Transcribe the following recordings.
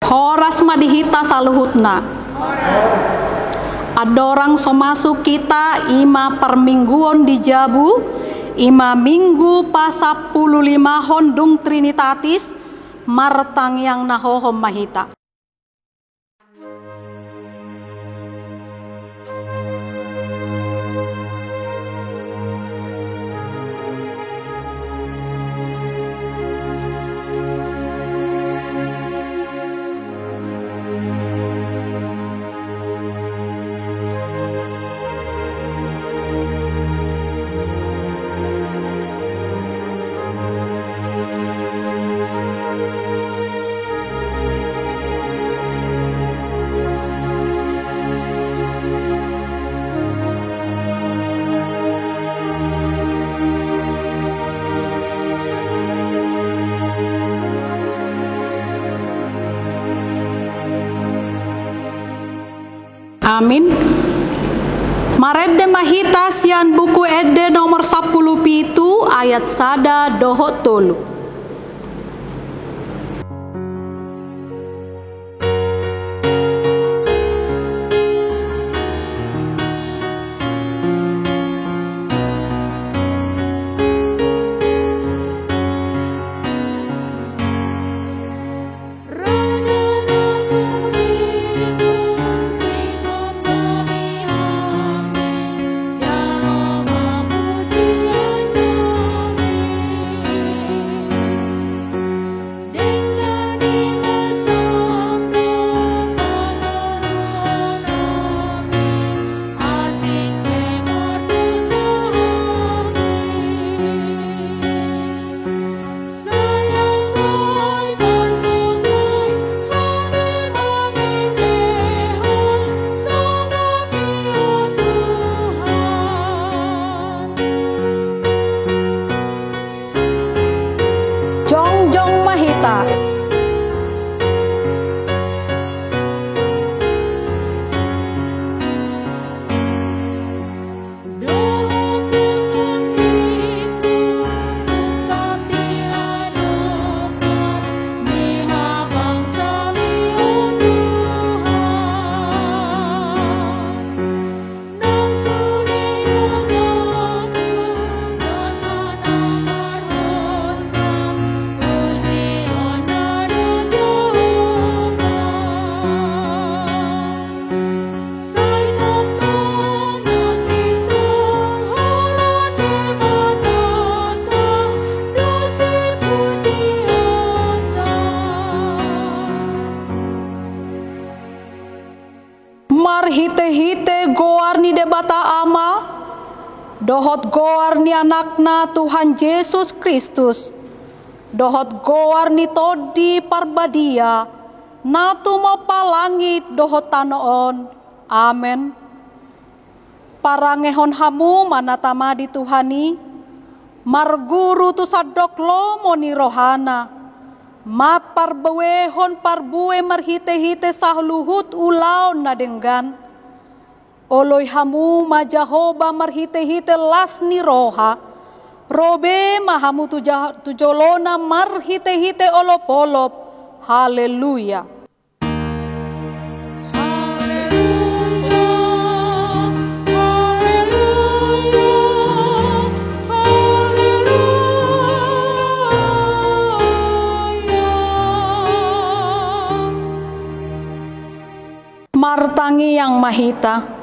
Horas madihita saluhutna. Adorang so masuk kita ima permingguan di Jabu, ima minggu pa 15 hondung Trinitatis, martang yang nahohom mahita. Amin. Maredde mahita sian buku Ede nomor 10 pitu ayat sada dohot tolu. Jongjong mahita. Hite-hite goar ni debata ama, dohot goar ni anakna Tuhan Yesus Kristus, dohot goar ni todi parbadia, natu mo palangit dohot tanoon. Amen. Parangehon hamu manatama di Tuhani, marguru tu sadok lomo ni rohana, mat parbewehon parbue marhite-hite sahluhut ulau nadenggan. Oloy hamu majahoba marhite-hite las ni roha, robe mahamu tujolona marhite-hite olop-olop. Haleluya. Martangi yang mahita.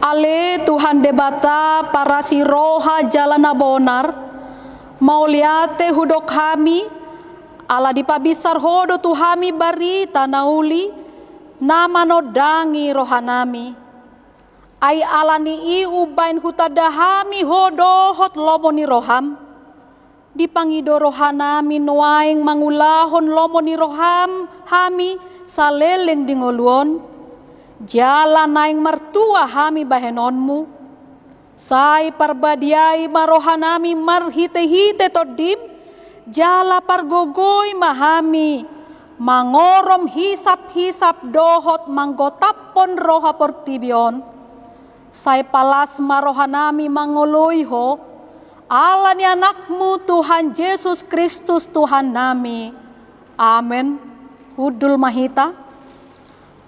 Ale Tuhan debata para si roha jalana bonar, mauliate hudok kami, ala dipabisar hodo tuhami barita nauli, nama nodangi rohanami. Ay alani iu bain hutadahami hodo hot lomoni roham, dipangido rohanami nuaing mangulahon lomoni roham, hami saleleng dingoluon. Jalan naing mertua hami bahenonmu, sai parbadiai marohanami marhite-hite todim, jala pargogoi mahami, mangorom hisap-hisap dohot manggotapon roha portibion, sai palas marohanami mangoloiho, ala ni anakmu Tuhan Yesus Kristus Tuhan nami. Amen. Udul Mahita.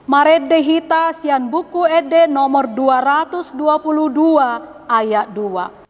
Marede hita sian buku ede nomor 222 ayat 2.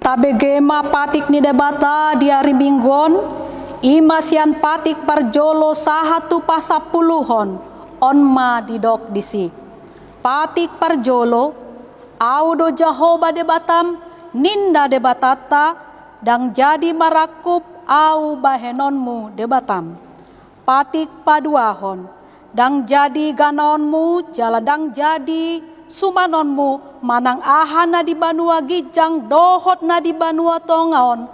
Tabegema patik ni debata di hari Minggon, imasian patik parjolo sahatu pasapuluhon, onma didok disi. Patik parjolo, audo Jahoba debatam, ninda debatata, dang jadi marakup au bahenonmu debatam. Patik paduahon, dang jadi ganonmu, jala dang jadi sumanonmu, manang ahana di banua gijang, dohot na di banua tongaon,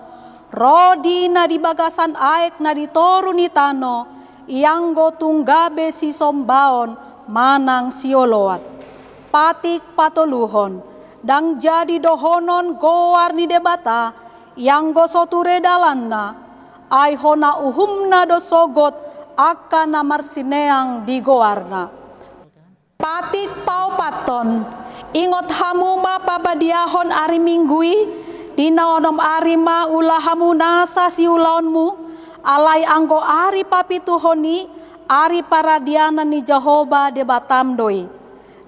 rodi na di bagasan aek na di toru ni tano, ianggo tunggabe si sombaon, manang sioloat. Patik patoluhon, dang jadi dohonon goar ni debata, ianggo soture dalanna, aihona uhumna dosogot, akana marsineang di goarna. Patik pau paton, ingot hamuma papadiahon ari minggui, dina onom ari ma ulahamu nasa si ulaonmu, alai anggo ari papituhoni, ari paradiana ni Jahoba debatam doi.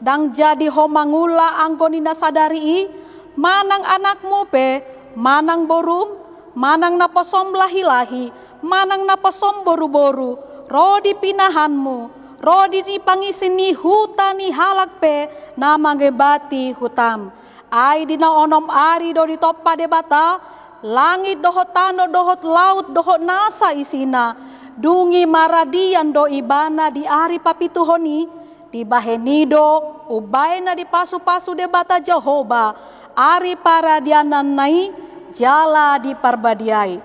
Dang jadi homangula anggo nina sadari manang anakmu pe, manang borum, manang naposom lahi-lahi, manang naposom boru-boru, rodi pinahanmu, rodi ni pangisini huta ni halak pe nama gebati hutam. Ai dina onom ari do di topa debata, langit dohot tano dohot laut dohot nasa isina, dungi maradian do ibana di ari papituhoni, di bahenido ubaina di pasu-pasu debata Jahoba, ari paradianan nai jala di parbadiai.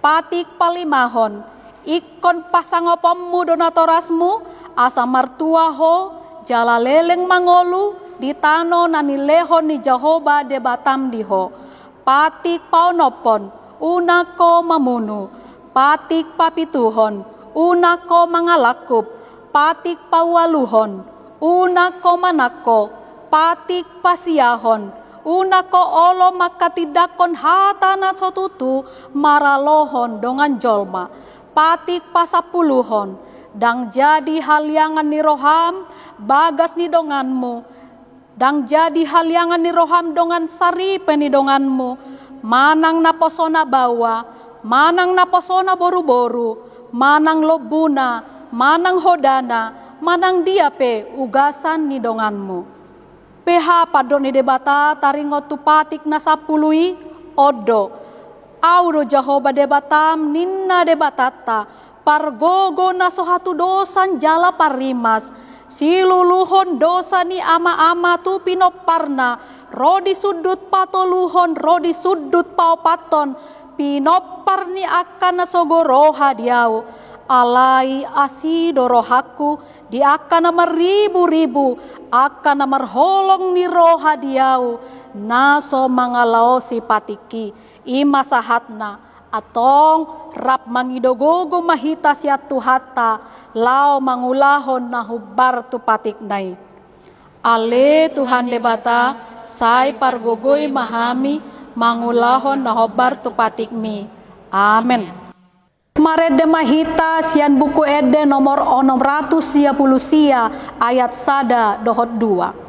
Patik palimahon, ikon pasangopommu donatorasmu, asa martuaho jala leleng mangolu di tano nani leho ni Jahoba debatam diho. Patik paunopon unako mamunu, patik papituhon unako mangalakup, patik pawaluhon unako manako, patik pasiahon unako olo makatidakon hatana sotutu maralohon dongan jolma. Patik pasapuluhon, dang jadi haliangan ni roham bagas ni donganmu, dang jadi haliangan ni roham dongan saripe ni donganmu, manang naposona bawa, manang naposona boru-boru, manang lobuna, manang hodana, manang diape ugasan ni donganmu. PH padon ni debata taringot tu patik na sapului odo, audo Jahoba debatam ninna debatata, pargogo na sohatu dosan jala parimas, siluluhon dosa ni ama-ama tu pinoparna, rodi sudut patoluhon, rodi sudut paopaton, pinopar ni akan nasogoroha diau, alai asido rohaku, di akan meribu-ribu, akan marholong ni roha diau, naso mangalaosi patiki, ima sahatna, atong rap mangidogogo mahita siat tuhata, lao mangulahon na hubar tu patik nai. Ale Tuhan debata, sai pargogoi mahami, mangulahon nahobar tupatikmi. Amen. Marede mahita sian buku ede nomor 610 sia ayat sada dohot 2.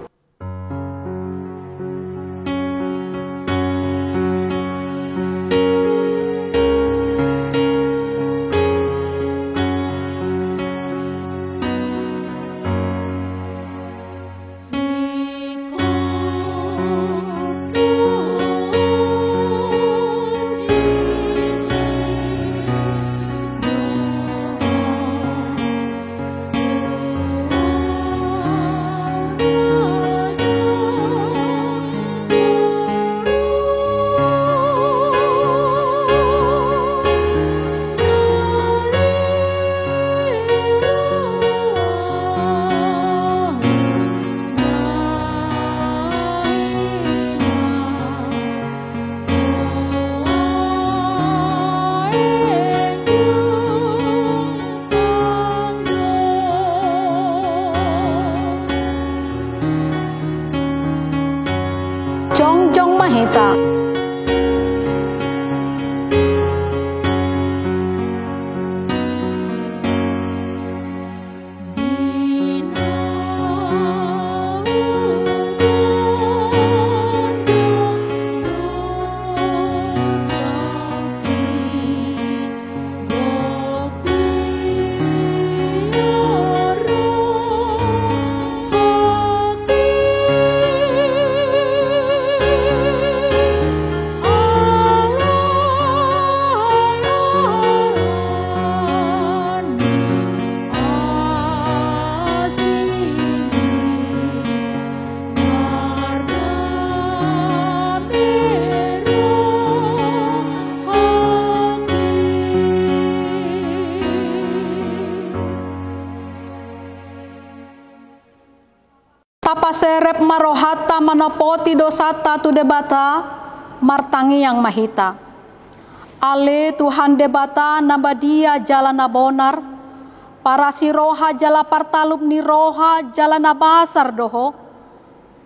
Jongjong Mahita. Tapaserep marohata manopoti dosata tu debata martangi yang mahita. Ale Tuhan debata nabadia jalana bonar, para siroha jala partalub ni roha jalana basar doho.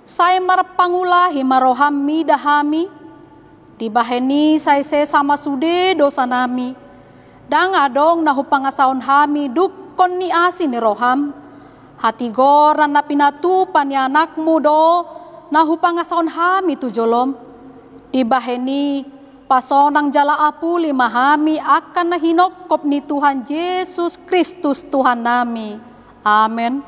Saya marpangulahi marohami dahami, dibaheni saya sama sude dosa nami. Dang adong nahu pangasaon hami dukon ni asin ni roham. Hati goran na pinatupan ni anakmu do nahu pangasaon hami tu jolom. Dibaheni pasonang jala apuli mahami akan nahinokop ni Tuhan Yesus Kristus Tuhan nami. Amen.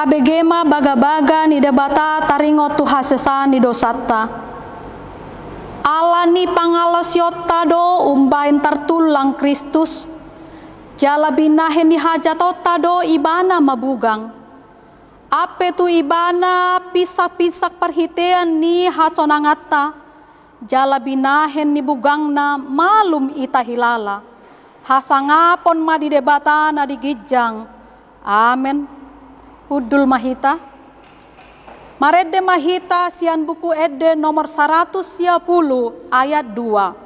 Tabegema baga-baga ni debata taringo tuhasesa ni dosata. Alani pangalosyota do umbain tertulang Kristus. Jala binahen ni hajatota do ibana mabugang. Ape tu ibana pisak-pisak perhitean ni hasonangata. Jala binahen ni bugangna malum ita hilala. Hasangapon ma di debata na digijang. Amen. Udul mahita. Marede mahita sian buku ede nomor 110 ayat 2.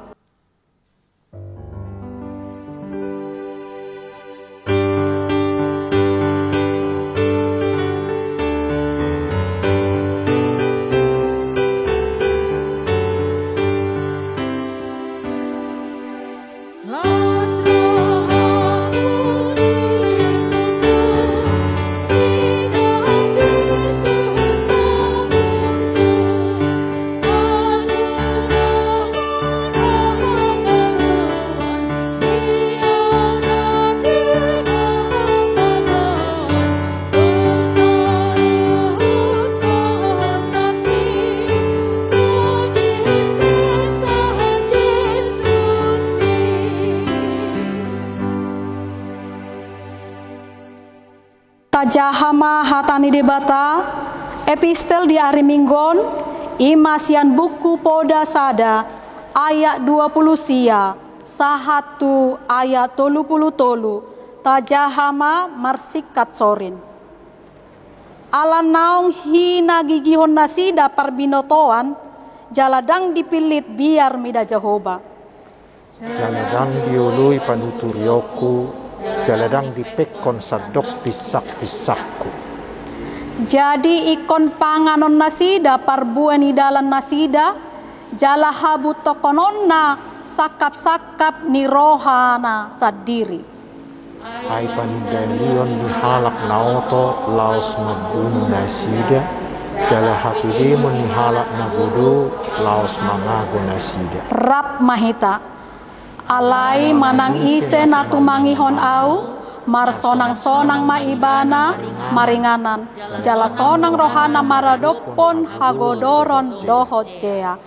tajahama hatani debata epistel di hari Minggon imasian buku poda sada ayat 20 sia sahatu ayat 30 tajahama marsikat sorin alan naung hina gigihon nasida parbinotoan jaladang dipilit biar mida Jehovah jaladang diului panuturioku jaladang dipekon sadok pisak-pisakku. Jadi ikon panganon nasida parbuan idalan nasida jala habu tokononna sakap-sakap ni rohana sadiri. Ai panidalion dihalak naoto laos mabunu nasida jala hapidemon nihalak nagudu laos mangago nasida. Rap mahita alai manang ise natu mangihon au mar sonang-sonang maibana maringanan jala sonang rohana maradopon hagodoron dohot jea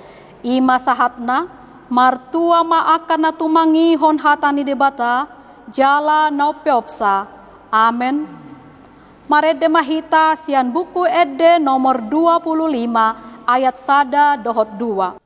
ima sahatna martua maakan natu mangihon hatani debata jala nopeopsa amen. Marede mahita sian buku ede nomor 25 ayat sada dohot 2.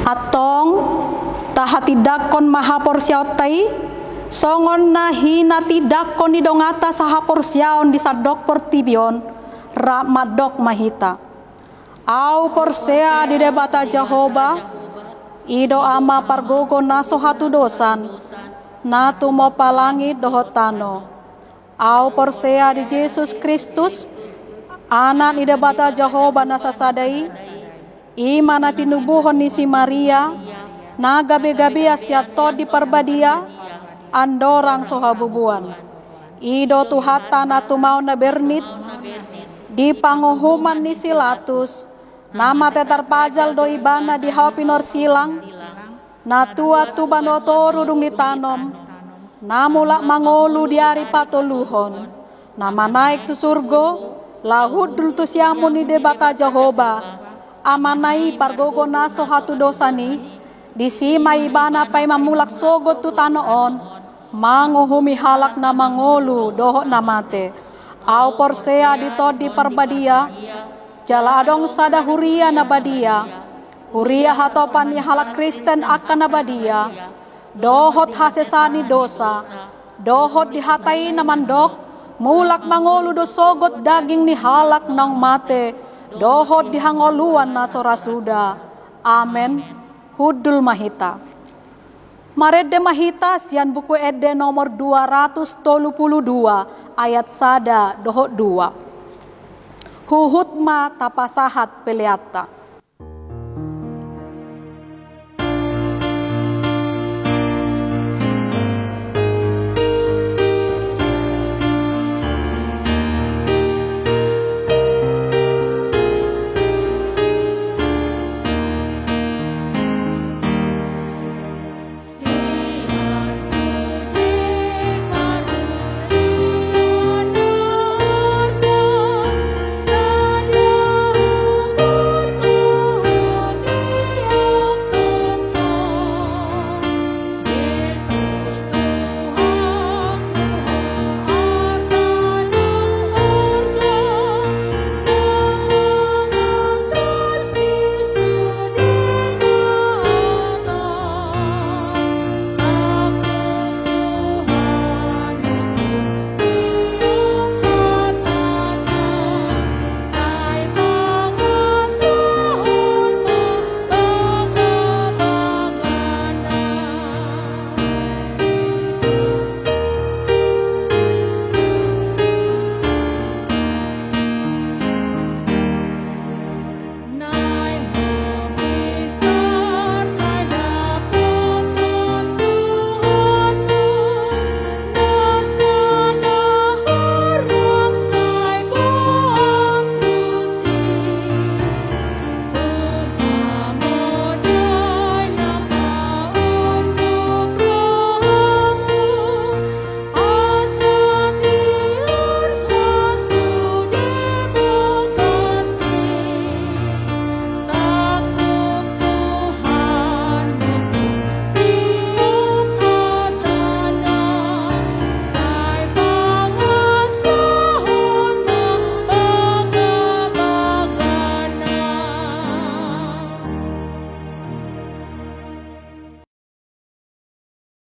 Atong tahatidakon mahaporsiautai songon na hina tidakon di dongata sahaporsiaon di sadok portibion ramadok mahita au porsea di debata Jehovah ido ama pargogo naso hatu dosan natu mo palangit dohotano au porsea di Yesus Kristus anak di debata Jehovah nasasadai imana tinubuhon ni si Maria na gabi-gabi asyato di perbadia andorang sohabubuan ido tuhata na tumau na bernit di panguhuman ni silatus nama tetar pajal do ibana di hapinor silang na tua tubanotoru dung ditanom na mulak mangolu di ari patoluhon nama naik tu surgo lahudul tu siamun ni debata Jehovah amanai pargogo naso hatu dosani di sima ibana pay mamulak sogot tu tanoon manguhumi halak na mangolu doho namate au porsea ditod di perbadia jala adong sada huria na badia huria hatopan ni halak Kristen akan na badia dohot hasesani dosa dohot dihatai na mandok mulak mangolu do sogot daging ni halak nang mate dohot dihangoluan na sorasuda amen. Hudul mahita marede mahita sian buku ede nomor 232 ayat sada dohot 2 huhut ma tapasahat peleata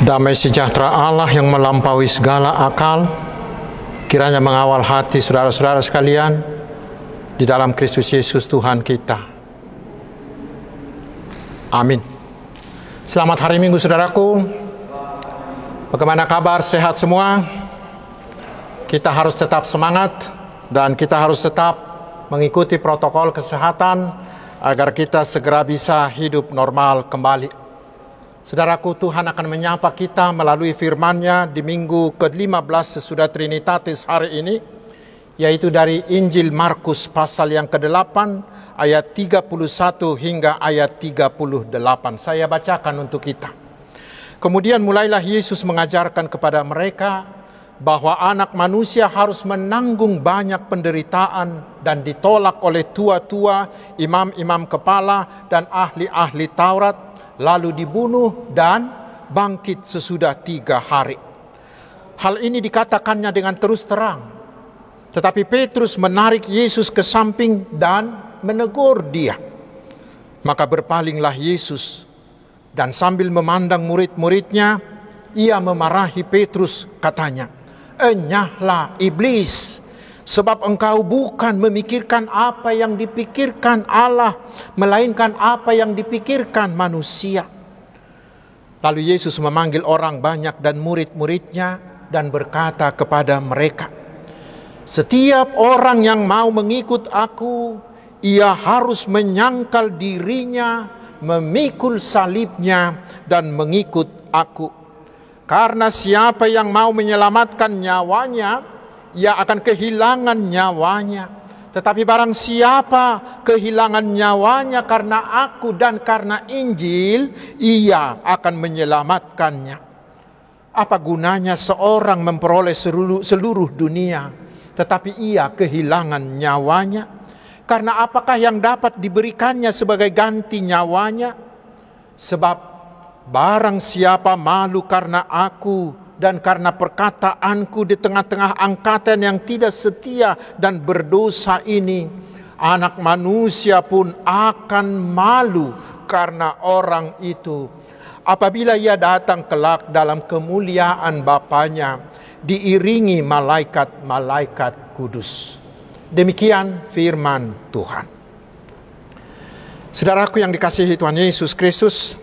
Damai sejahtera Allah yang melampaui segala akal kiranya mengawal hati saudara-saudara sekalian di dalam Kristus Yesus Tuhan kita. Amin. Selamat hari Minggu saudaraku. Bagaimana kabar? Sehat semua? Kita harus tetap semangat dan kita harus tetap mengikuti protokol kesehatan agar kita segera bisa hidup normal kembali. Saudaraku, Tuhan akan menyapa kita melalui firman-Nya di minggu ke-15 sesudah Trinitatis hari ini, yaitu dari Injil Markus pasal yang ke-8 ayat 31 hingga ayat 38. Saya bacakan untuk kita. Kemudian mulailah Yesus mengajarkan kepada mereka bahwa anak manusia harus menanggung banyak penderitaan dan ditolak oleh tua-tua, imam-imam kepala dan ahli-ahli Taurat, lalu dibunuh dan bangkit sesudah 3 hari. Hal ini dikatakannya dengan terus terang. Tetapi Petrus menarik Yesus ke samping dan menegur dia. Maka berpalinglah Yesus dan sambil memandang murid-muridnya, ia memarahi Petrus, katanya, "Enyahlah iblis, sebab engkau bukan memikirkan apa yang dipikirkan Allah, melainkan apa yang dipikirkan manusia." Lalu Yesus memanggil orang banyak dan murid-muridnya dan berkata kepada mereka, "Setiap orang yang mau mengikut aku, ia harus menyangkal dirinya, memikul salibnya, dan mengikut aku. Karena siapa yang mau menyelamatkan nyawanya, ia akan kehilangan nyawanya. Tetapi barang siapa kehilangan nyawanya karena aku dan karena Injil, ia akan menyelamatkannya. Apa gunanya seorang memperoleh seluruh dunia, tetapi ia kehilangan nyawanya? Karena apakah yang dapat diberikannya sebagai ganti nyawanya? Sebab barang siapa malu karena aku dan karena perkataanku di tengah-tengah angkatan yang tidak setia dan berdosa ini, anak manusia pun akan malu karena orang itu apabila ia datang kelak dalam kemuliaan Bapanya diiringi malaikat-malaikat kudus." Demikian firman Tuhan. Saudaraku yang dikasihi Tuhan Yesus Kristus,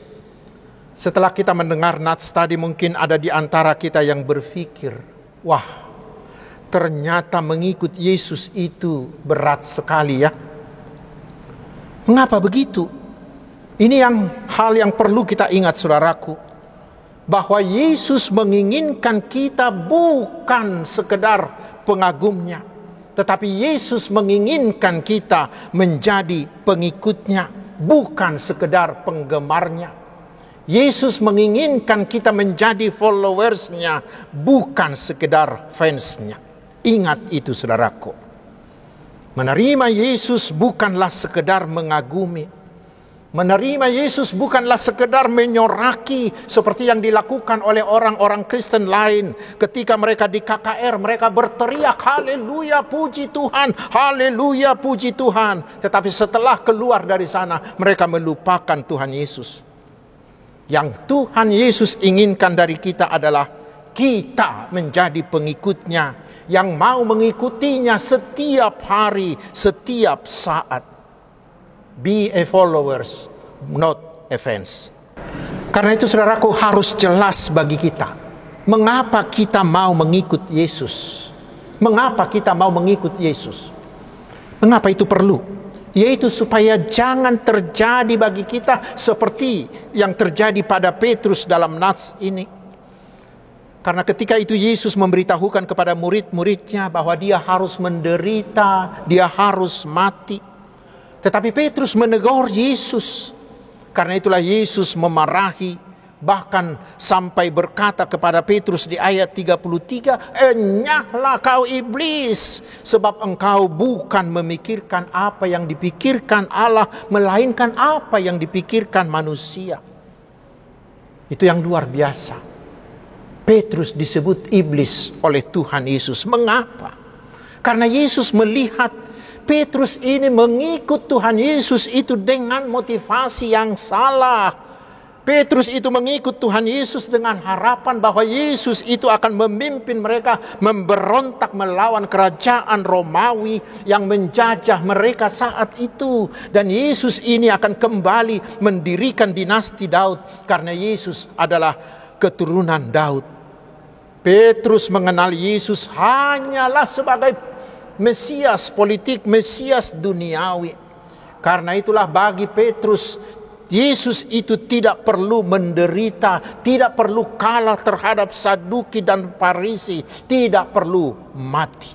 setelah kita mendengar nats tadi, mungkin ada di antara kita yang berpikir, wah, ternyata mengikut Yesus itu berat sekali ya. Mengapa begitu? Ini hal yang perlu kita ingat saudaraku, bahwa Yesus menginginkan kita bukan sekedar pengagumnya, tetapi Yesus menginginkan kita menjadi pengikutnya, bukan sekedar penggemarnya. Yesus menginginkan kita menjadi followersnya, bukan sekedar fansnya. Ingat itu saudaraku. Menerima Yesus bukanlah sekedar mengagumi. Menerima Yesus bukanlah sekedar menyoraki seperti yang dilakukan oleh orang-orang Kristen lain. Ketika mereka di KKR, mereka berteriak, "Haleluya, puji Tuhan, haleluya, puji Tuhan." Tetapi setelah keluar dari sana, mereka melupakan Tuhan Yesus. Yang Tuhan Yesus inginkan dari kita adalah kita menjadi pengikutnya, yang mau mengikutinya setiap hari, setiap saat. Be a followers, not a fans. Karena itu saudaraku, harus jelas bagi kita, mengapa kita mau mengikut Yesus. Mengapa kita mau mengikut Yesus? Mengapa itu perlu? Yaitu supaya jangan terjadi bagi kita seperti yang terjadi pada Petrus dalam nats ini. Karena ketika itu Yesus memberitahukan kepada murid-muridnya bahwa dia harus menderita, dia harus mati. Tetapi Petrus menegur Yesus. Karena itulah Yesus memarahi, bahkan sampai berkata kepada Petrus di ayat 33, "Enyahlah kau iblis, sebab engkau bukan memikirkan apa yang dipikirkan Allah, melainkan apa yang dipikirkan manusia." Itu yang luar biasa. Petrus disebut iblis oleh Tuhan Yesus. Mengapa? Karena Yesus melihat Petrus ini mengikut Tuhan Yesus itu dengan motivasi yang salah. Petrus itu mengikut Tuhan Yesus dengan harapan bahwa Yesus itu akan memimpin mereka memberontak melawan kerajaan Romawi yang menjajah mereka saat itu. Dan Yesus ini akan kembali mendirikan dinasti Daud karena Yesus adalah keturunan Daud. Petrus mengenal Yesus hanyalah sebagai Mesias politik, Mesias duniawi. Karena itulah bagi Petrus, Yesus itu tidak perlu menderita, tidak perlu kalah terhadap Saduki dan Farisi, tidak perlu mati.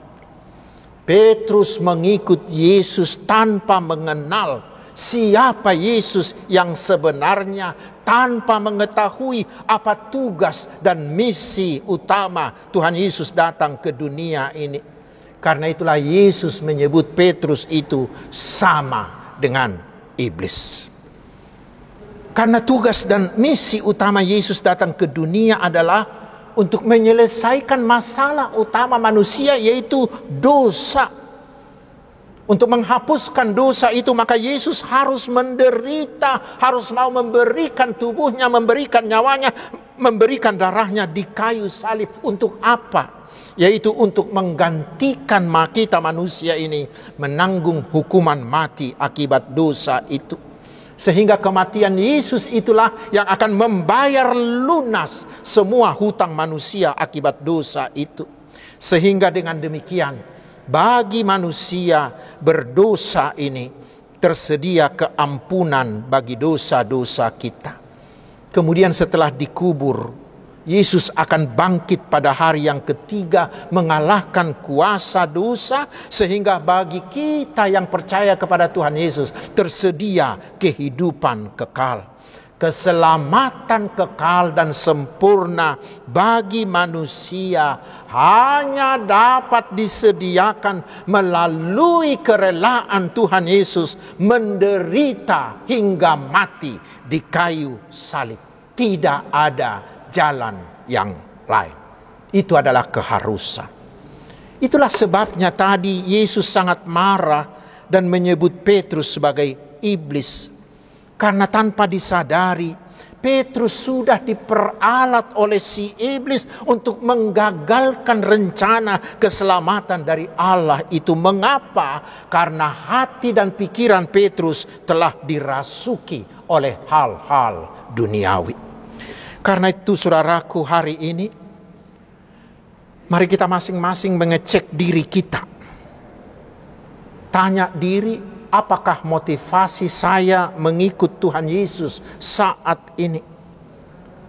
Petrus mengikut Yesus tanpa mengenal siapa Yesus yang sebenarnya, tanpa mengetahui apa tugas dan misi utama Tuhan Yesus datang ke dunia ini. Karena itulah Yesus menyebut Petrus itu sama dengan iblis. Karena tugas dan misi utama Yesus datang ke dunia adalah untuk menyelesaikan masalah utama manusia, yaitu dosa. Untuk menghapuskan dosa itu, maka Yesus harus menderita, harus mau memberikan tubuhnya, memberikan nyawanya, memberikan darahnya di kayu salib. Untuk apa? Yaitu untuk menggantikan kita manusia ini menanggung hukuman mati akibat dosa itu. Sehingga kematian Yesus itulah yang akan membayar lunas semua hutang manusia akibat dosa itu. Sehingga dengan demikian, bagi manusia berdosa ini tersedia keampunan bagi dosa-dosa kita. Kemudian setelah dikubur, Yesus akan bangkit pada hari yang ketiga mengalahkan kuasa dosa, sehingga bagi kita yang percaya kepada Tuhan Yesus tersedia kehidupan kekal. Keselamatan kekal dan sempurna bagi manusia hanya dapat disediakan melalui kerelaan Tuhan Yesus menderita hingga mati di kayu salib. Tidak ada jalan yang lain. Itu adalah keharusan. Itulah sebabnya tadi Yesus sangat marah dan menyebut Petrus sebagai iblis. Karena tanpa disadari, Petrus sudah diperalat oleh si iblis untuk menggagalkan rencana keselamatan dari Allah itu. Mengapa? Karena hati dan pikiran Petrus telah dirasuki oleh hal-hal duniawi. Karena itu saudaraku, hari ini mari kita masing-masing mengecek diri kita. Tanya diri, apakah motivasi saya mengikut Tuhan Yesus saat ini?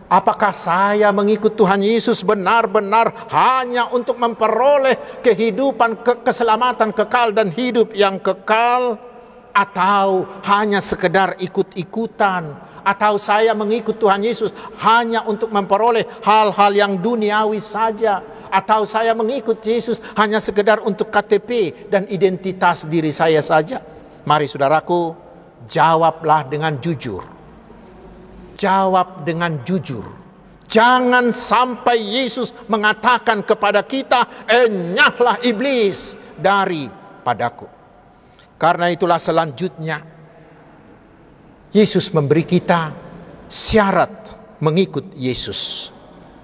Apakah saya mengikut Tuhan Yesus benar-benar hanya untuk memperoleh kehidupan, keselamatan kekal dan hidup yang kekal? Atau hanya sekedar ikut-ikutan? Atau saya mengikut Tuhan Yesus hanya untuk memperoleh hal-hal yang duniawi saja? Atau saya mengikut Yesus hanya sekedar untuk KTP dan identitas diri saya saja? Mari saudaraku, jawablah dengan jujur. Jawab dengan jujur. Jangan sampai Yesus mengatakan kepada kita, enyahlah iblis daripadaku. Karena itulah selanjutnya Yesus memberi kita syarat mengikut Yesus.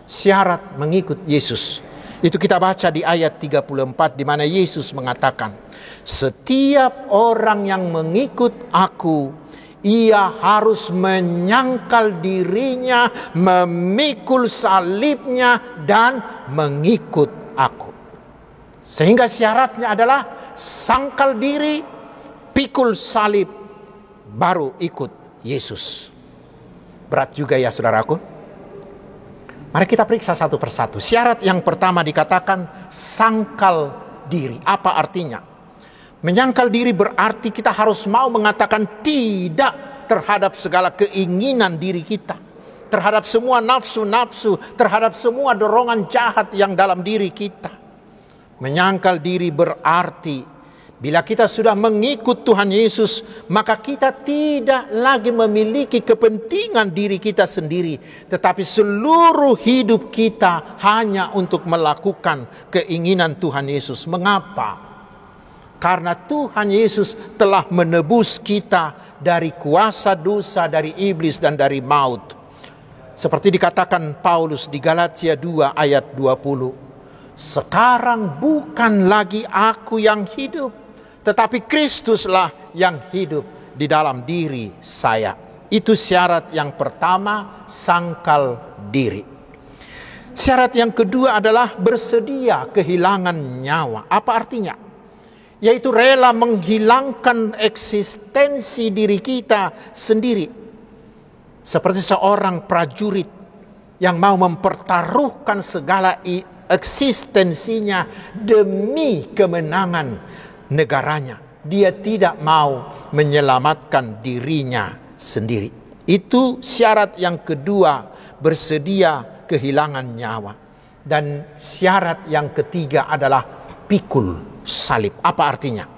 Syarat mengikut Yesus. Itu kita baca di ayat 34 di mana Yesus mengatakan, setiap orang yang mengikut aku, ia harus menyangkal dirinya, memikul salibnya dan mengikut aku. Sehingga syaratnya adalah sangkal diri, pikul salib, baru ikut Yesus. Berat juga ya saudaraku. Mari kita periksa satu persatu. Syarat yang pertama dikatakan sangkal diri. Apa artinya? Menyangkal diri berarti kita harus mau mengatakan tidak terhadap segala keinginan diri kita, terhadap semua nafsu-nafsu, terhadap semua dorongan jahat yang dalam diri kita. Menyangkal diri berarti bila kita sudah mengikut Tuhan Yesus, maka kita tidak lagi memiliki kepentingan diri kita sendiri, tetapi seluruh hidup kita hanya untuk melakukan keinginan Tuhan Yesus. Mengapa? Karena Tuhan Yesus telah menebus kita dari kuasa dosa, dari iblis dan dari maut. seperti dikatakan Paulus di Galatia 2 ayat 20. Sekarang bukan lagi aku yang hidup, tetapi Kristuslah yang hidup di dalam diri saya. Itu syarat yang pertama, sangkal diri. Syarat yang kedua adalah bersedia kehilangan nyawa. Apa artinya? Yaitu rela menghilangkan eksistensi diri kita sendiri. Seperti seorang prajurit yang mau mempertaruhkan segala eksistensinya demi kemenangan negaranya. Dia tidak mau menyelamatkan dirinya sendiri. Itu syarat yang kedua, bersedia kehilangan nyawa. Dan syarat yang ketiga adalah pikul salib. Apa artinya?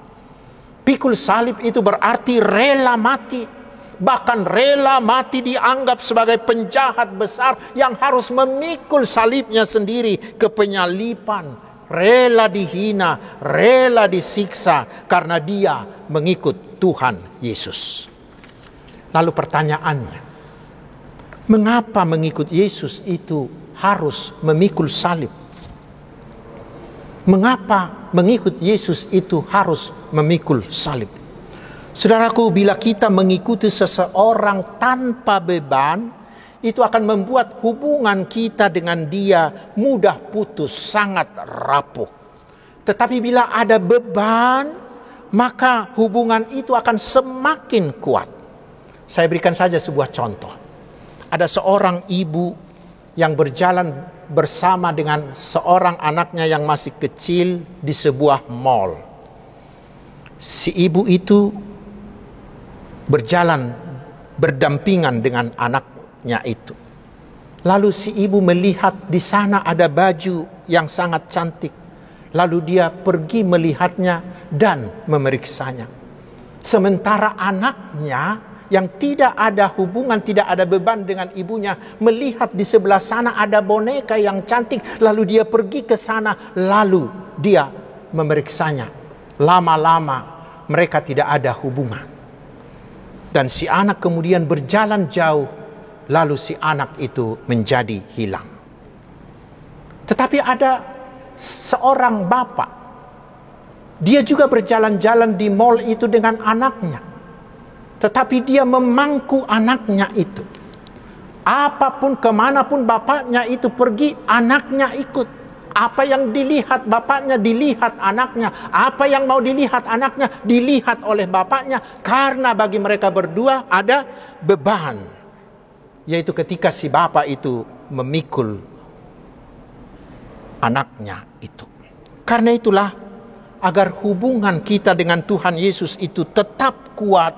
Pikul salib itu berarti rela mati. Bahkan rela mati dianggap sebagai penjahat besar yang harus memikul salibnya sendiri ke penyalipan. Rela dihina, rela disiksa karena dia mengikut Tuhan Yesus. Lalu pertanyaannya, mengapa mengikut Yesus itu harus memikul salib? Mengapa mengikut Yesus itu harus memikul salib? Saudaraku, bila kita mengikuti seseorang tanpa beban, itu akan membuat hubungan kita dengan dia mudah putus, sangat rapuh. Tetapi bila ada beban, maka hubungan itu akan semakin kuat. Saya berikan saja sebuah contoh. Ada seorang ibu yang berjalan bersama dengan seorang anaknya yang masih kecil di sebuah mall. Si ibu itu berjalan berdampingan dengan anaknya itu. Lalu si ibu melihat di sana ada baju yang sangat cantik. Lalu dia pergi melihatnya dan memeriksanya. Sementara anaknya yang tidak ada hubungan, tidak ada beban dengan ibunya, melihat di sebelah sana ada boneka yang cantik. Lalu dia pergi ke sana, lalu dia memeriksanya. Lama-lama mereka tidak ada hubungan. Dan si anak kemudian berjalan jauh, lalu si anak itu menjadi hilang. Tetapi ada seorang bapak, dia juga berjalan-jalan di mall itu dengan anaknya. Tetapi dia memangku anaknya itu. Apapun, kemanapun bapaknya itu pergi, anaknya ikut. Apa yang dilihat bapaknya, dilihat anaknya. Apa yang mau dilihat anaknya, dilihat oleh bapaknya. Karena bagi mereka berdua ada beban. Yaitu ketika si bapak itu memikul anaknya itu. Karena itulah, agar hubungan kita dengan Tuhan Yesus itu tetap kuat,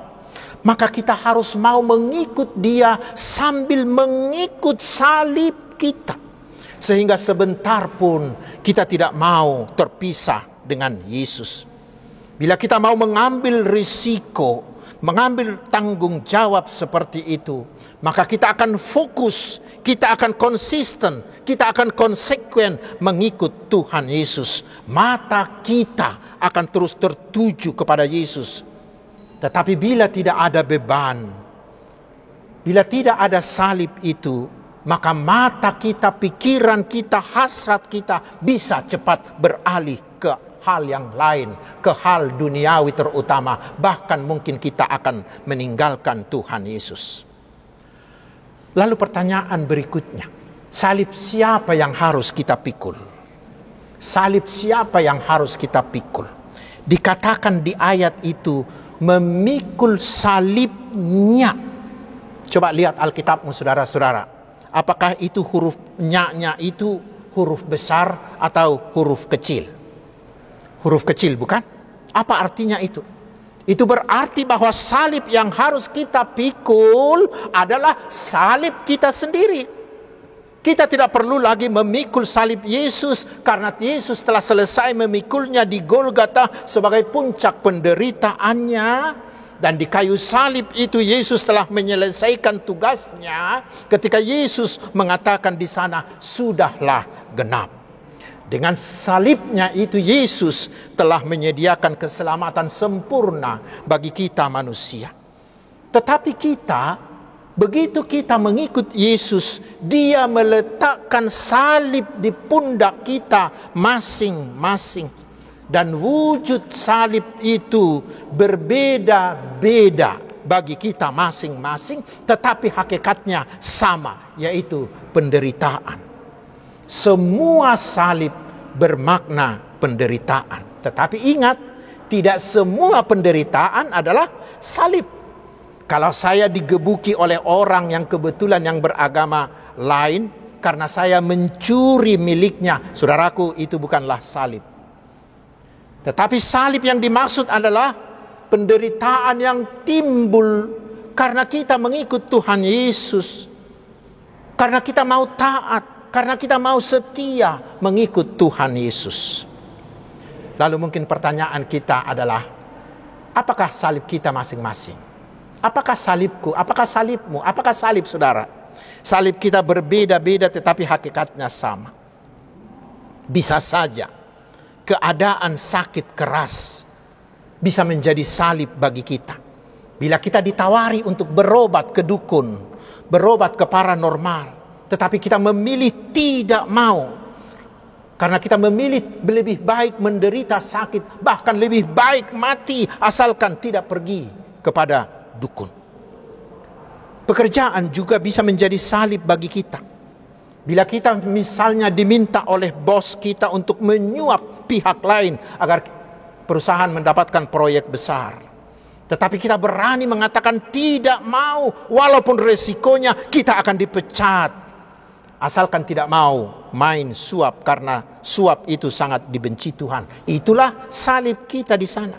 maka kita harus mau mengikut Dia sambil mengikut salib kita. Sehingga sebentar pun kita tidak mau terpisah dengan Yesus. Bila kita mau mengambil risiko, mengambil tanggung jawab seperti itu, maka kita akan fokus, kita akan konsisten, kita akan konsekuen mengikut Tuhan Yesus. Mata kita akan terus tertuju kepada Yesus. Tetapi bila tidak ada beban, bila tidak ada salib itu, maka mata kita, pikiran kita, hasrat kita bisa cepat beralih ke hal yang lain, ke hal duniawi terutama. Bahkan mungkin kita akan meninggalkan Tuhan Yesus. Lalu pertanyaan berikutnya, salib siapa yang harus kita pikul? Salib siapa yang harus kita pikul? Dikatakan di ayat itu, memikul salibnya. Coba lihat Alkitabmu saudara-saudara. Apakah itu huruf nya itu huruf besar atau huruf kecil? Huruf kecil bukan? Apa artinya itu? Itu berarti bahwa salib yang harus kita pikul adalah salib kita sendiri. Kita tidak perlu lagi memikul salib Yesus, karena Yesus telah selesai memikulnya di Golgota sebagai puncak penderitaannya. Dan di kayu salib itu Yesus telah menyelesaikan tugasnya ketika Yesus mengatakan di sana, sudahlah genap. Dengan salibnya itu Yesus telah menyediakan keselamatan sempurna bagi kita manusia. Tetapi kita begitu kita mengikut Yesus, Dia meletakkan salib di pundak kita masing-masing. Dan wujud salib itu berbeda-beda bagi kita masing-masing, tetapi hakikatnya sama, yaitu penderitaan. Semua salib bermakna penderitaan. Tetapi ingat, tidak semua penderitaan adalah salib. Kalau saya digebuki oleh orang yang kebetulan yang beragama lain karena saya mencuri miliknya, saudaraku, itu bukanlah salib. Tetapi salib yang dimaksud adalah penderitaan yang timbul karena kita mengikut Tuhan Yesus. Karena kita mau taat, karena kita mau setia mengikut Tuhan Yesus. Lalu mungkin pertanyaan kita adalah, apakah salib kita masing-masing? Apakah salibku? Apakah salibmu? Apakah salib saudara? Salib kita berbeda-beda tetapi hakikatnya sama. Bisa saja keadaan sakit keras bisa menjadi salib bagi kita. Bila kita ditawari untuk berobat ke dukun, berobat ke paranormal, tetapi kita memilih tidak mau. Karena kita memilih lebih baik menderita sakit, bahkan lebih baik mati asalkan tidak pergi kepada dukun. Pekerjaan juga bisa menjadi salib bagi kita. Bila kita misalnya diminta oleh bos kita untuk menyuap pihak lain agar perusahaan mendapatkan proyek besar, tetapi kita berani mengatakan tidak mau, walaupun resikonya kita akan dipecat, asalkan tidak mau main suap karena suap itu sangat dibenci Tuhan. Itulah salib kita di sana.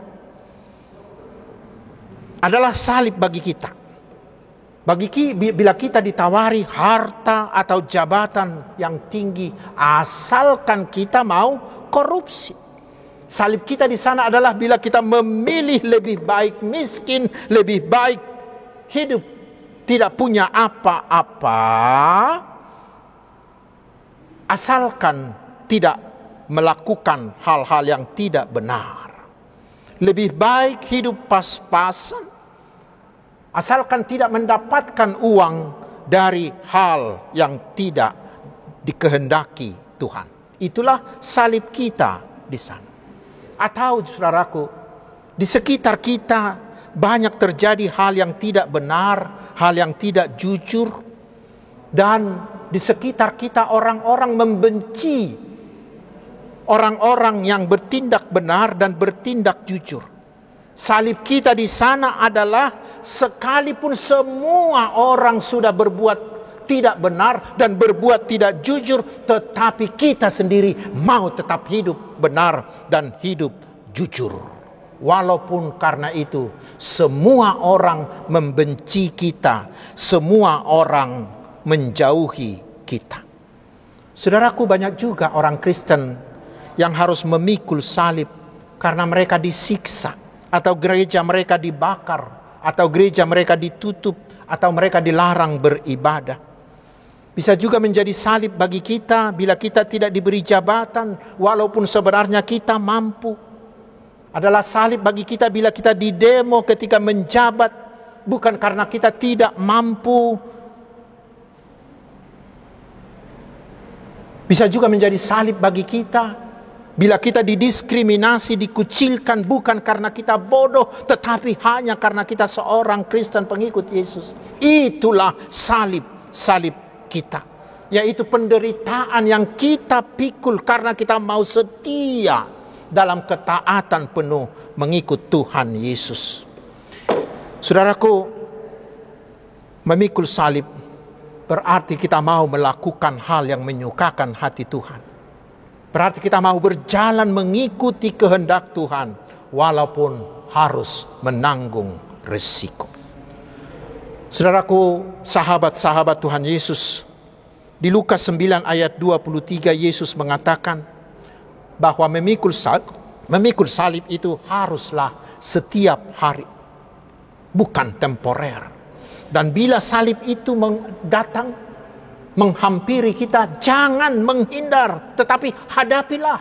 Adalah salib bagi kita. Bila kita ditawari harta atau jabatan yang tinggi, asalkan kita mau korupsi. Salib kita di sana adalah bila kita memilih lebih baik miskin, lebih baik hidup tidak punya apa-apa, asalkan tidak melakukan hal-hal yang tidak benar. Lebih baik hidup pas-pasan, asalkan tidak mendapatkan uang dari hal yang tidak dikehendaki Tuhan. Itulah salib kita di sana. Atau saudaraku, di sekitar kita banyak terjadi hal yang tidak benar, hal yang tidak jujur, dan di sekitar kita orang-orang membenci orang-orang yang bertindak benar dan bertindak jujur. Salib kita di sana adalah sekalipun semua orang sudah berbuat tidak benar dan berbuat tidak jujur, tetapi kita sendiri mau tetap hidup benar dan hidup jujur. Walaupun karena itu semua orang membenci kita, semua orang menjauhi kita. Saudaraku, banyak juga orang Kristen yang harus memikul salib karena mereka disiksa, atau gereja mereka dibakar, atau gereja mereka ditutup, atau mereka dilarang beribadah. Bisa juga menjadi salib bagi kita bila kita tidak diberi jabatan walaupun sebenarnya kita mampu. Adalah salib bagi kita bila kita didemo ketika menjabat bukan karena kita tidak mampu. Bisa juga menjadi salib bagi kita bila kita didiskriminasi, dikucilkan bukan karena kita bodoh, tetapi hanya karena kita seorang Kristen pengikut Yesus. Itulah salib kita, yaitu penderitaan yang kita pikul karena kita mau setia dalam ketaatan penuh mengikut Tuhan Yesus. Saudaraku, memikul salib berarti kita mau melakukan hal yang menyukakan hati Tuhan. Berarti kita mau berjalan mengikuti kehendak Tuhan walaupun harus menanggung resiko. Saudaraku, sahabat-sahabat Tuhan Yesus, di Lukas 9 ayat 23 Yesus mengatakan bahwa memikul salib itu haruslah setiap hari, bukan temporer. Dan bila salib itu datang menghampiri kita, jangan menghindar, tetapi hadapilah.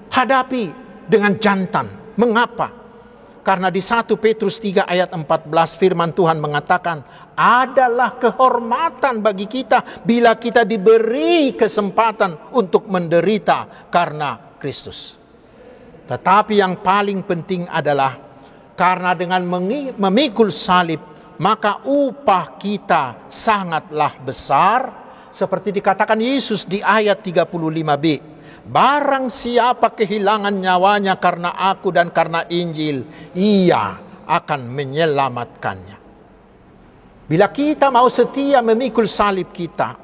Hadapi dengan jantan. Mengapa? Karena di 1 Petrus 3 ayat 14 firman Tuhan mengatakan, adalah kehormatan bagi kita bila kita diberi kesempatan untuk menderita karena Kristus. Tetapi yang paling penting adalah karena dengan memikul salib, maka upah kita sangatlah besar. Seperti dikatakan Yesus di ayat 35b. Barang siapa kehilangan nyawanya karena aku dan karena Injil, ia akan menyelamatkannya. Bila kita mau setia memikul salib kita,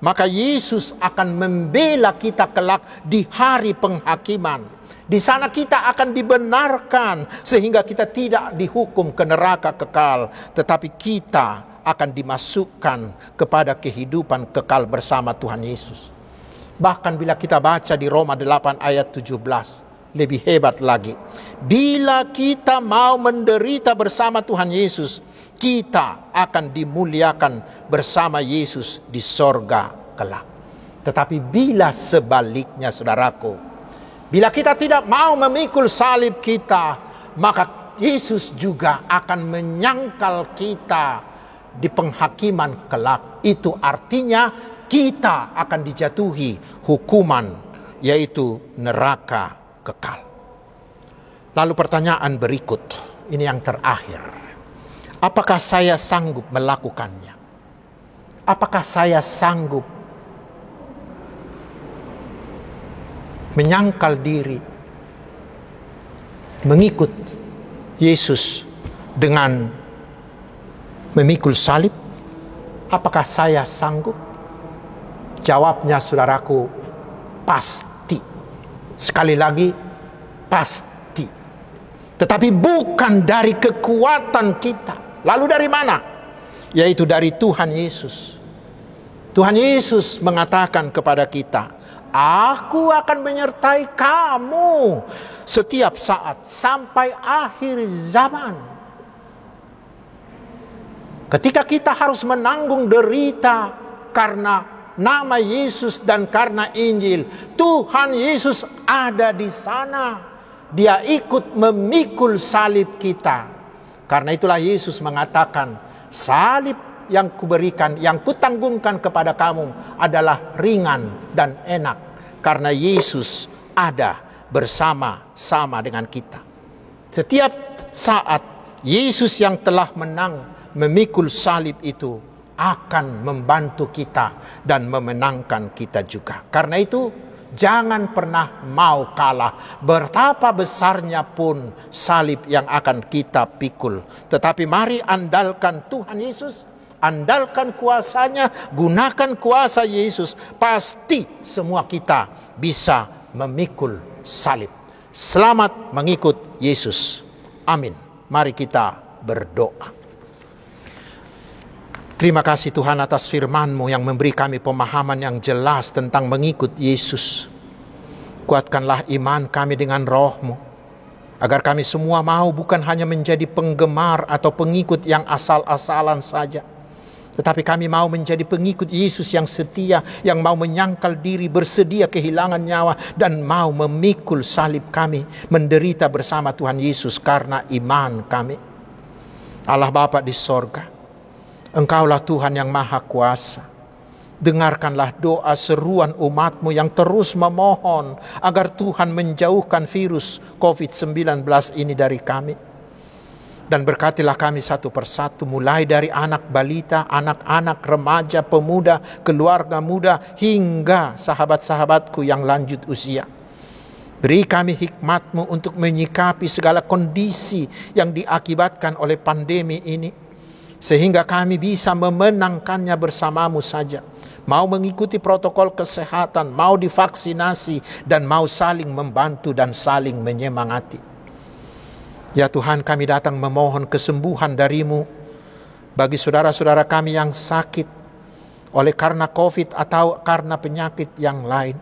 maka Yesus akan membela kita kelak di hari penghakiman. Di sana kita akan dibenarkan sehingga kita tidak dihukum ke neraka kekal, tetapi kita akan dimasukkan kepada kehidupan kekal bersama Tuhan Yesus. Bahkan bila kita baca di Roma 8 ayat 17, lebih hebat lagi. Bila kita mau menderita bersama Tuhan Yesus, kita akan dimuliakan bersama Yesus di sorga kelak. Tetapi bila sebaliknya, saudaraku, bila kita tidak mau memikul salib kita, maka Yesus juga akan menyangkal kita di penghakiman kelak. Itu artinya kita akan dijatuhi hukuman, yaitu neraka kekal. Lalu pertanyaan berikut, ini yang terakhir. Apakah saya sanggup melakukannya? Apakah saya sanggup menyangkal diri, mengikut Yesus dengan memikul salib? Apakah saya sanggup? Jawabnya, saudaraku, pasti. Sekali lagi, pasti. Tetapi bukan dari kekuatan kita. Lalu dari mana? Yaitu dari Tuhan Yesus. Tuhan Yesus mengatakan kepada kita, aku akan menyertai kamu setiap saat sampai akhir zaman. Ketika kita harus menanggung derita karena nama Yesus dan karena Injil, Tuhan Yesus ada di sana. Dia ikut memikul salib kita. Karena itulah Yesus mengatakan, salib yang kuberikan, yang kutanggungkan kepada kamu adalah ringan dan enak. Karena Yesus ada bersama-sama dengan kita. Setiap saat Yesus yang telah menang memikul salib itu akan membantu kita dan memenangkan kita juga. Karena itu jangan pernah mau kalah, betapa besarnya pun salib yang akan kita pikul. Tetapi mari andalkan Tuhan Yesus, andalkan kuasanya, gunakan kuasa Yesus. Pasti semua kita bisa memikul salib. Selamat mengikut Yesus. Amin. Mari kita berdoa. Terima kasih Tuhan atas firman-Mu yang memberi kami pemahaman yang jelas tentang mengikut Yesus. Kuatkanlah iman kami dengan Roh-Mu, agar kami semua mau bukan hanya menjadi penggemar atau pengikut yang asal-asalan saja, tetapi kami mau menjadi pengikut Yesus yang setia, yang mau menyangkal diri, bersedia kehilangan nyawa, dan mau memikul salib kami, menderita bersama Tuhan Yesus karena iman kami. Allah Bapa di sorga, Engkaulah Tuhan yang Maha Kuasa. Dengarkanlah doa seruan umat-Mu yang terus memohon agar Tuhan menjauhkan virus COVID-19 ini dari kami. Dan berkatilah kami satu persatu, mulai dari anak balita, anak-anak, remaja, pemuda, keluarga muda, hingga sahabat-sahabatku yang lanjut usia. Beri kami hikmat-Mu untuk menyikapi segala kondisi yang diakibatkan oleh pandemi ini, sehingga kami bisa memenangkannya bersama-Mu saja. Mau mengikuti protokol kesehatan, mau divaksinasi, dan mau saling membantu dan saling menyemangati. Ya Tuhan, kami datang memohon kesembuhan dari-Mu bagi saudara-saudara kami yang sakit oleh karena COVID atau karena penyakit yang lain.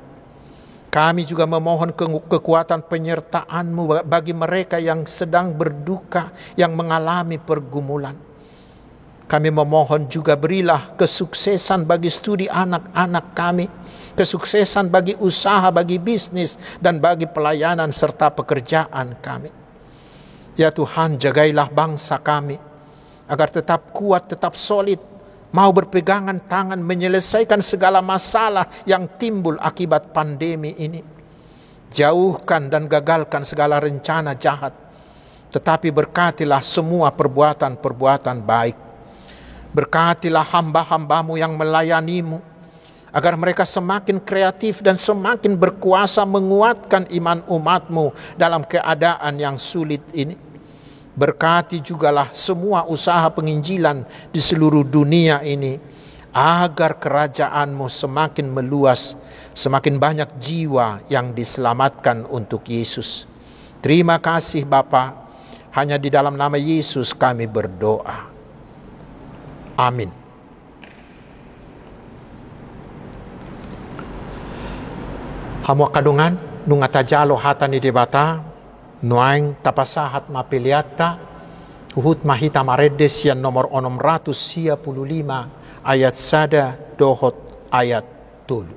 Kami juga memohon kekuatan penyertaan-Mu bagi mereka yang sedang berduka, yang mengalami pergumulan. Kami memohon juga berilah kesuksesan bagi studi anak-anak kami, kesuksesan bagi usaha, bagi bisnis, dan bagi pelayanan serta pekerjaan kami. Ya Tuhan, jagailah bangsa kami agar tetap kuat, tetap solid, mau berpegangan tangan menyelesaikan segala masalah yang timbul akibat pandemi ini. Jauhkan dan gagalkan segala rencana jahat, tetapi berkatilah semua perbuatan-perbuatan baik. Berkatilah hamba-hambamu yang melayanimu, agar mereka semakin kreatif dan semakin berkuasa menguatkan iman umatmu dalam keadaan yang sulit ini. Berkati jugalah semua usaha penginjilan di seluruh dunia ini, agar kerajaanmu semakin meluas, semakin banyak jiwa yang diselamatkan untuk Yesus. Terima kasih Bapa, hanya di dalam nama Yesus kami berdoa. Amin. Hamu kadungan nung atajalo hatani debata nuaing tapasahat mapiliata uhut mahita maredes yang nomor 655 ayat sada dohot ayat 10.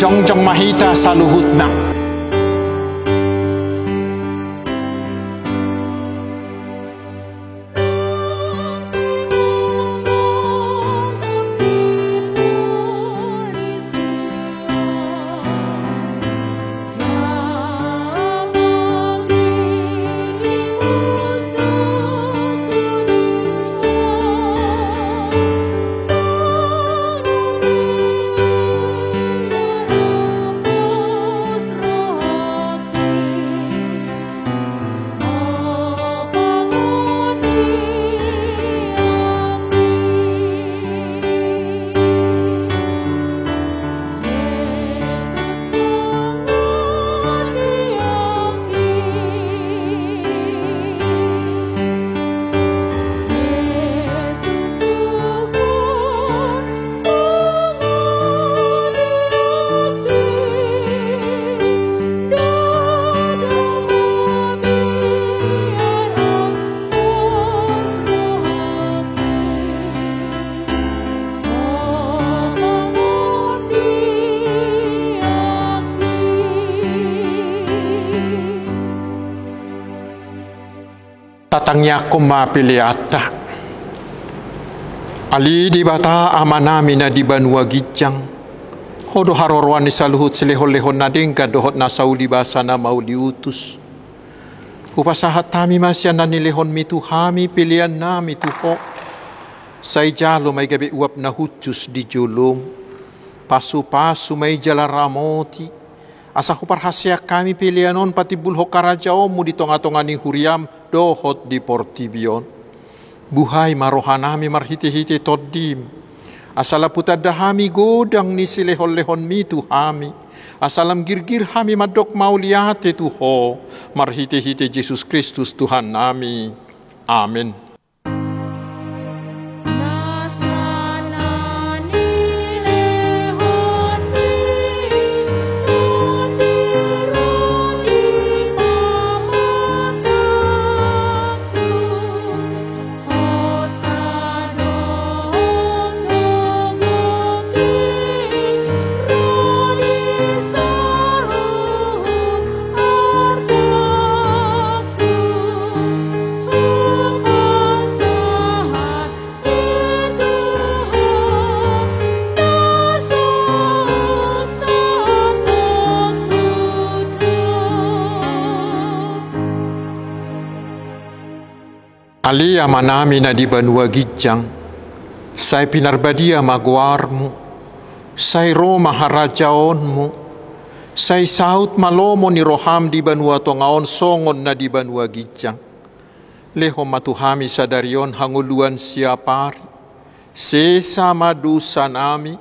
Jongjong mahita saluhutna. Tatangnya kuma piliata ali di bata amanami na di banua gijang hodo harorwan ni saluhut selehon-lehon na dengka dohot na sauli basa na mau diutus upasahat tami masya na nilehon mituhami pilihan na mituho say jalo may gabi uap na hucus di julung pasu-pasu may jala ramoti asa huparhasya kami pilihanon pati bulho karajaomu di tonga-tonga ni huriam dohot di portibion. Buhay marohanami marhiti-hiti toddim. Asala putadahami godang ni silehon-lehon mitu hami. Asalam girgir hami madok mauliate tuho. Marhiti-hiti Yesus Kristus Tuhan nami. Amin. Salia manami na di banua gijang, say pinarbadia maguarmu, say Roma harajaonmu, say saut malomo ni roham di banua tongaon songon na di banua gijang. Leho matuhami sadarion hanguluan siapari, sesa madusa nami,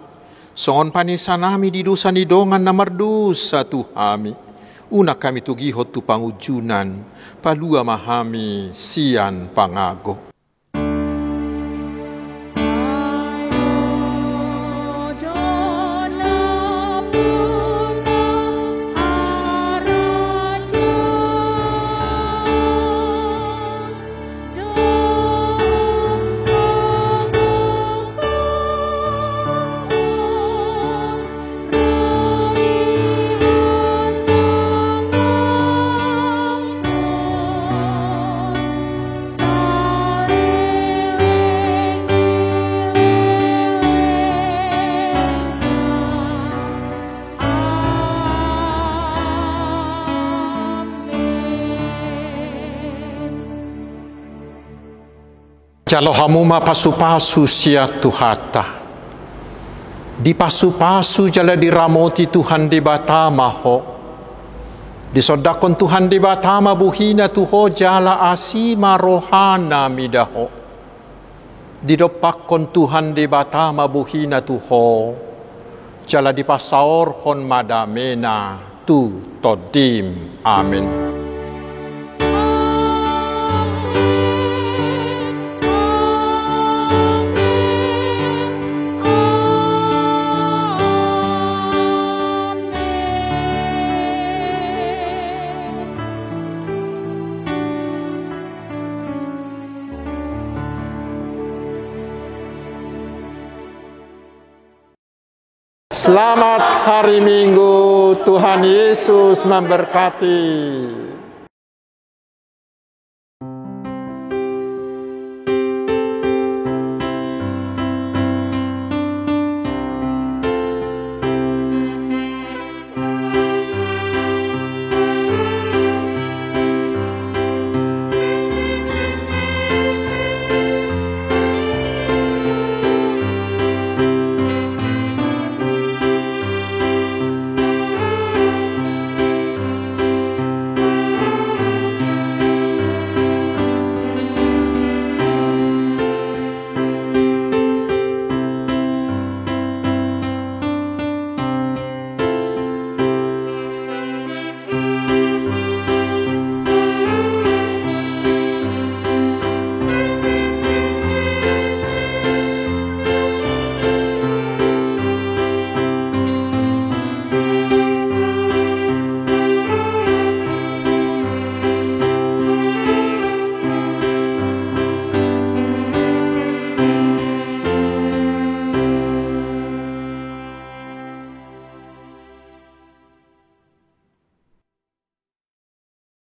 songon panisa nami di dusa ni dongan na mardusa tuhami. Una kami tugihot tu pangujunan, palua mahami sian pangago. Jalo hamuma pasu-pasu sia tuhata. Di pasu-pasu jala diramoti Tuhan di batama ho. Disodakon Tuhan di batama buhina tuho jala asima rohana midaho. Didopakon Tuhan di batama buhina tuho jala di pasaor hon madamena tu todim. Amin. Selamat hari Minggu, Tuhan Yesus memberkati.